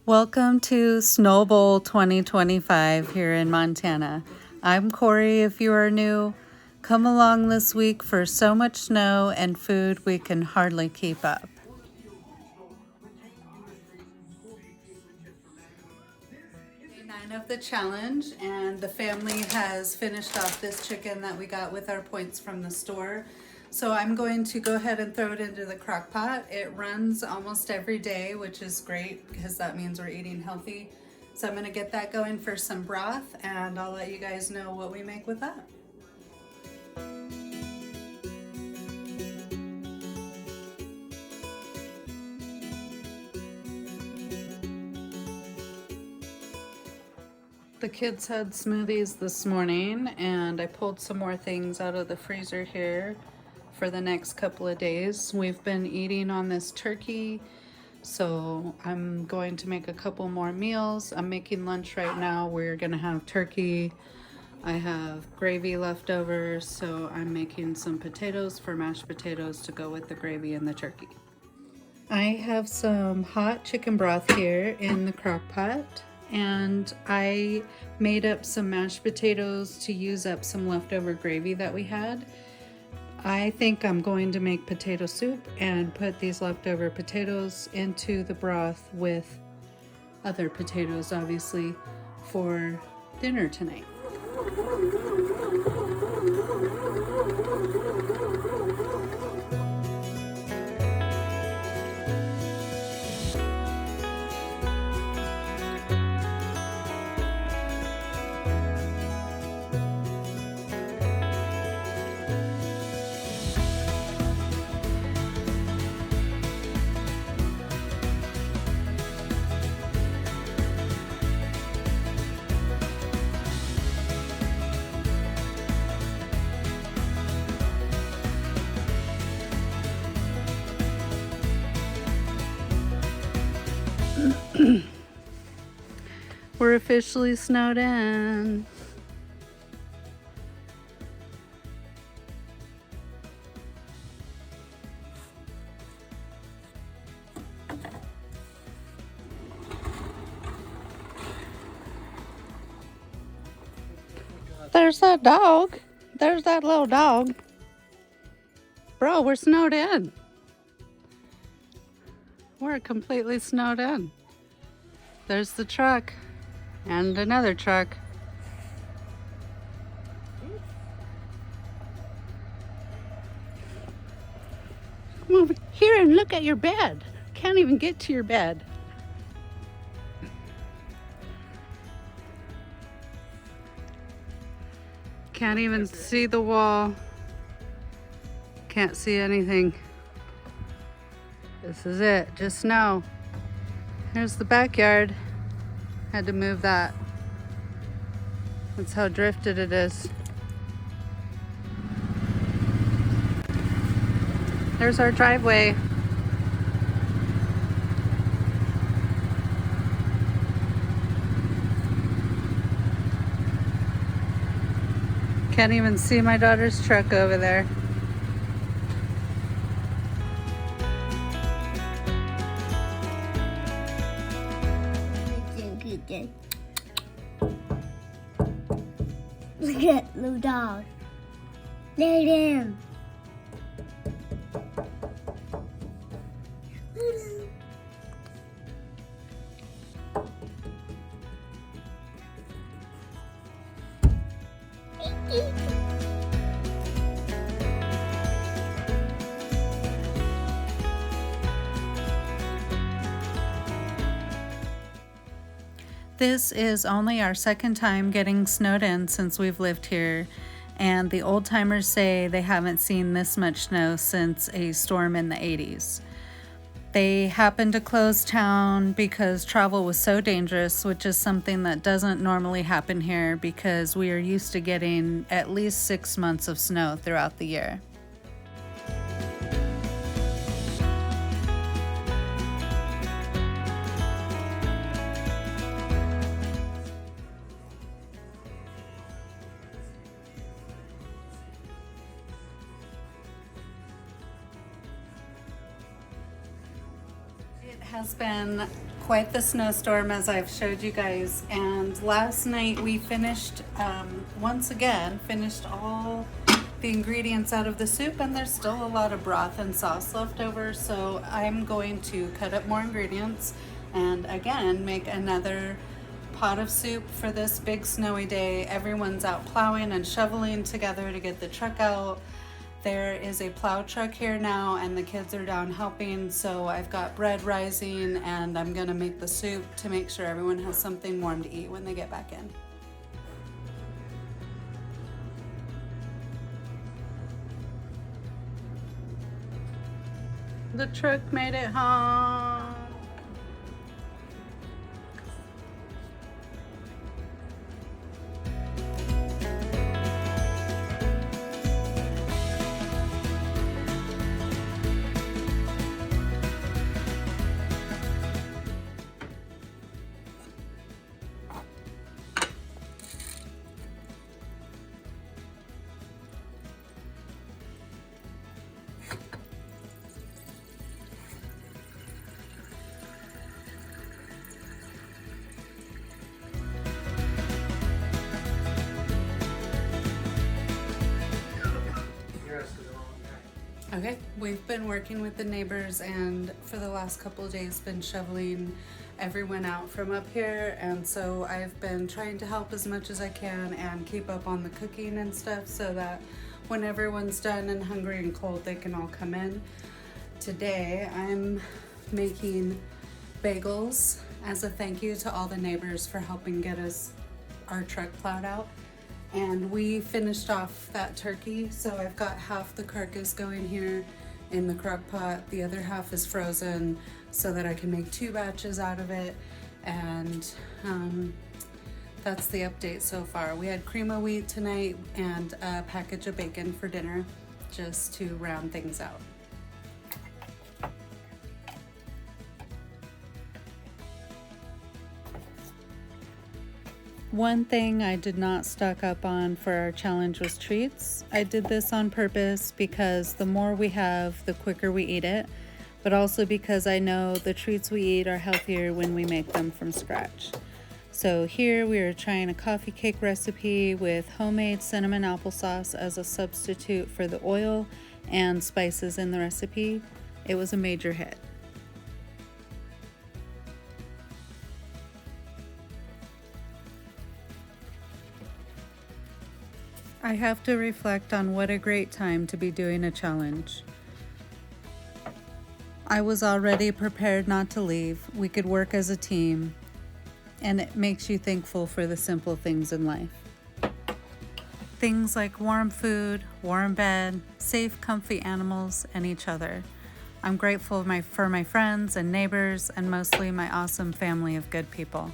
Welcome to Snowbowl 2025 here in Montana. I'm Corey. If you are new, come along this week for so much snow and food we can hardly keep up. Day 9 of the challenge, and the family has finished off this chicken that we got with our points from the store. So I'm going to go ahead and throw it into the crock pot. It runs almost every day, which is great because that means we're eating healthy. So I'm going to get that going for some broth, and I'll let you guys know what we make with that. The kids had smoothies this morning, and I pulled some more things out of the freezer here for the next couple of days. We've been eating on this turkey, so I'm going to make a couple more meals. I'm making lunch right now. We're gonna have turkey. I have gravy left over, so I'm making some potatoes for mashed potatoes to go with the gravy and the turkey. I have some hot chicken broth here in the crock pot, and I made up some mashed potatoes to use up some leftover gravy that we had. I think I'm going to make potato soup and put these leftover potatoes into the broth with other potatoes, obviously, for dinner tonight. We're officially snowed in. There's that dog. There's that little dog. Bro, we're snowed in. We're completely snowed in. There's the truck and another truck. Come over here and look at your bed. Can't even get to your bed. Can't even see the wall. Can't see anything. This is it, just snow. Here's the backyard. Had to move that. That's how drifted it is. There's our driveway. Can't even see my daughter's truck over there. Look at little dog. Lay down. This is only our second time getting snowed in since we've lived here, and the old timers say they haven't seen this much snow since a storm in the 80s. They happened to close town because travel was so dangerous, which is something that doesn't normally happen here because we are used to getting at least 6 months of snow throughout the year. It has been quite the snowstorm, as I've showed you guys, and last night we finished once again finished all the ingredients out of the soup, and there's still a lot of broth and sauce left over, so I'm going to cut up more ingredients and again make another pot of soup for this big snowy day. Everyone's out plowing and shoveling together to get the truck out. There is a plow truck here now and the kids are down helping, so I've got bread rising and I'm gonna make the soup to make sure everyone has something warm to eat when they get back in. The truck made it home. Okay, we've been working with the neighbors and for the last couple of days been shoveling everyone out from up here, and so I've been trying to help as much as I can and keep up on the cooking and stuff so that when everyone's done and hungry and cold they can all come in. Today I'm making bagels as a thank you to all the neighbors for helping get us our truck plowed out. And we finished off that turkey, so I've got half the carcass going here in the crock pot. The other half is frozen so that I can make 2 batches out of it. And that's the update so far. We had cream of wheat tonight and a package of bacon for dinner, just to round things out. One thing I did not stock up on for our challenge was treats. I did this on purpose because the more we have, the quicker we eat it, but also because I know the treats we eat are healthier when we make them from scratch. So here we are trying a coffee cake recipe with homemade cinnamon applesauce as a substitute for the oil and spices in the recipe. It was a major hit. I have to reflect on what a great time to be doing a challenge. I was already prepared not to leave. We could work as a team, and it makes you thankful for the simple things in life. Things like warm food, warm bed, safe, comfy animals, and each other. I'm grateful for my friends and neighbors, and mostly my awesome family of good people.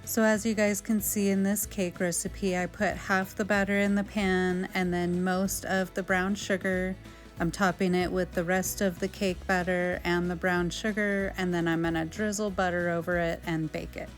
So as you guys can see in this cake recipe, I put half the batter in the pan and then most of the brown sugar. I'm topping it with the rest of the cake batter and the brown sugar, and then I'm gonna drizzle butter over it and bake it.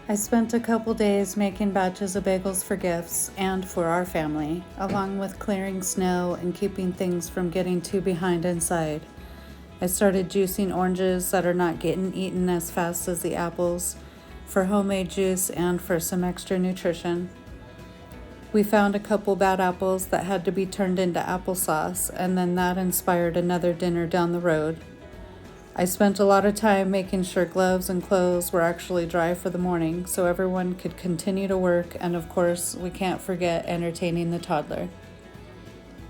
I spent a couple days making batches of bagels for gifts and for our family, along with clearing snow and keeping things from getting too behind inside. I started juicing oranges that are not getting eaten as fast as the apples, for homemade juice and for some extra nutrition. We found a couple bad apples that had to be turned into applesauce, and then that inspired another dinner down the road. I spent a lot of time making sure gloves and clothes were actually dry for the morning so everyone could continue to work, and of course, we can't forget entertaining the toddler.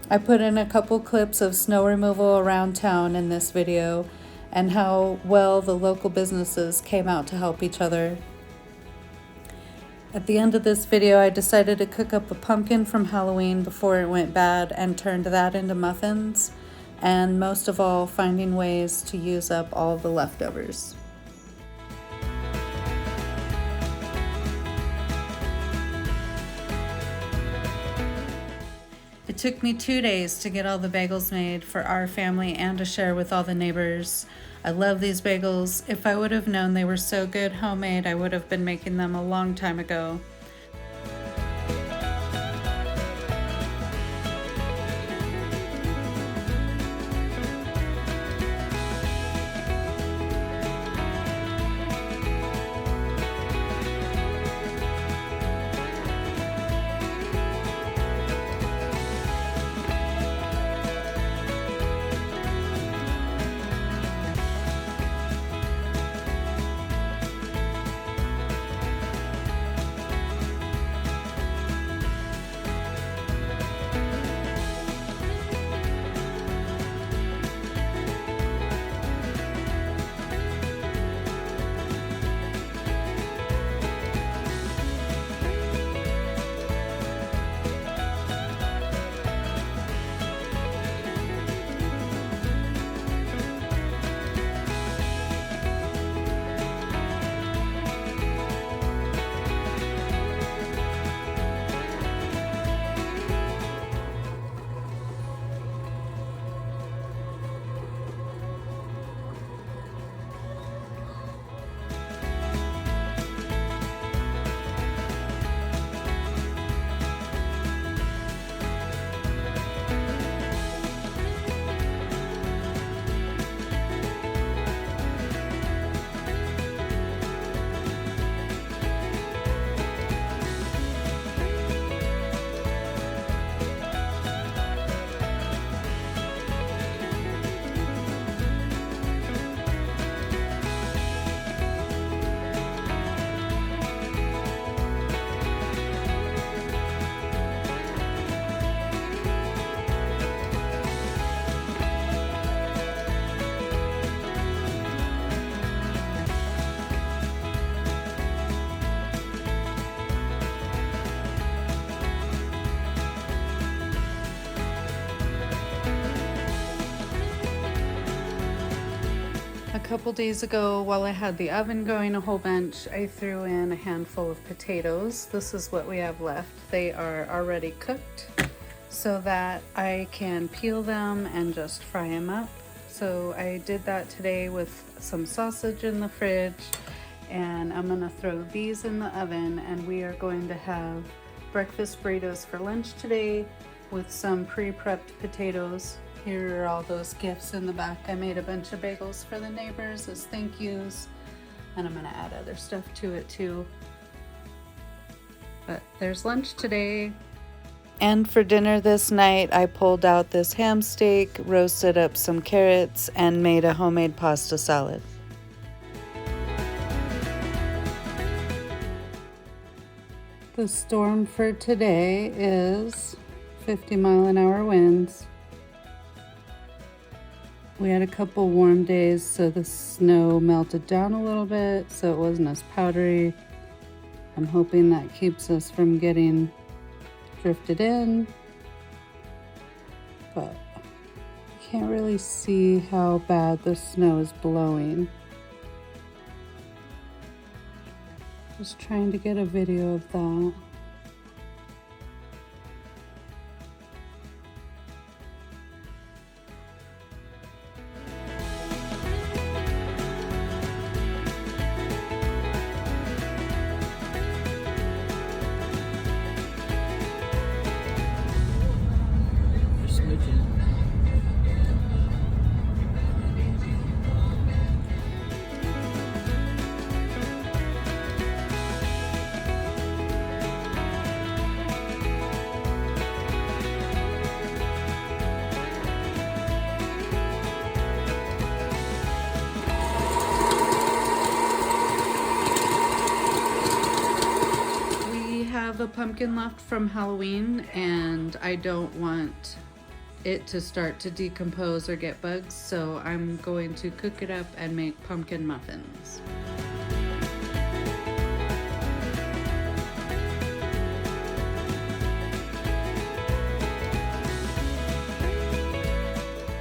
I put in a couple clips of snow removal around town in this video and how well the local businesses came out to help each other. At the end of this video, I decided to cook up a pumpkin from Halloween before it went bad and turned that into muffins, and most of all, finding ways to use up all the leftovers. It took me 2 days to get all the bagels made for our family and to share with all the neighbors. I love these bagels. If I would have known they were so good homemade, I would have been making them a long time ago. A couple days ago, while I had the oven going a whole bunch, I threw in a handful of potatoes. This is what we have left. They are already cooked so that I can peel them and just fry them up. So I did that today with some sausage in the fridge, and I'm gonna throw these in the oven, and we are going to have breakfast burritos for lunch today with some pre-prepped potatoes. Here are all those gifts in the back. I made a bunch of bagels for the neighbors as thank yous, and I'm gonna add other stuff to it too. But there's lunch today. And for dinner this night, I pulled out this ham steak, roasted up some carrots, and made a homemade pasta salad. The storm for today is 50-mile-an-hour winds. We had a couple warm days, so the snow melted down a little bit, so it wasn't as powdery. I'm hoping that keeps us from getting drifted in, but I can't really see how bad the snow is blowing. Just trying to get a video of that. a pumpkin left from Halloween and I don't want it to start to decompose or get bugs, so I'm going to cook it up and make pumpkin muffins.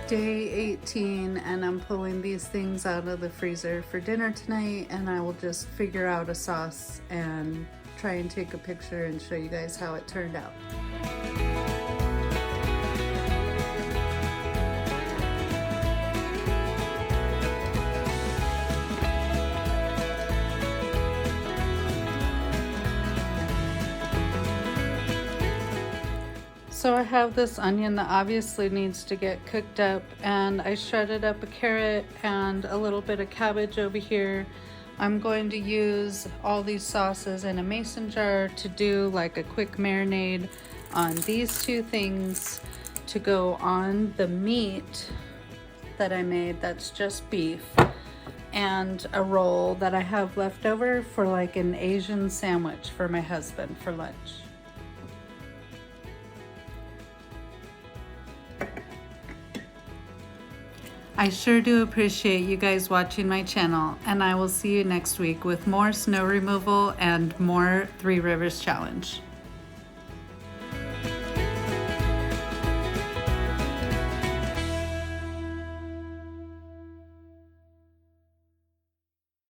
Day 18, and I'm pulling these things out of the freezer for dinner tonight, and I will just figure out a sauce and try and take a picture and show you guys how it turned out. So I have this onion that obviously needs to get cooked up, and I shredded up a carrot and a little bit of cabbage over here. I'm going to use all these sauces in a mason jar to do like a quick marinade on these two things to go on the meat that I made that's just beef, and a roll that I have left over for like an Asian sandwich for my husband for lunch. I sure do appreciate you guys watching my channel, and I will see you next week with more snow removal and more Three Rivers Challenge.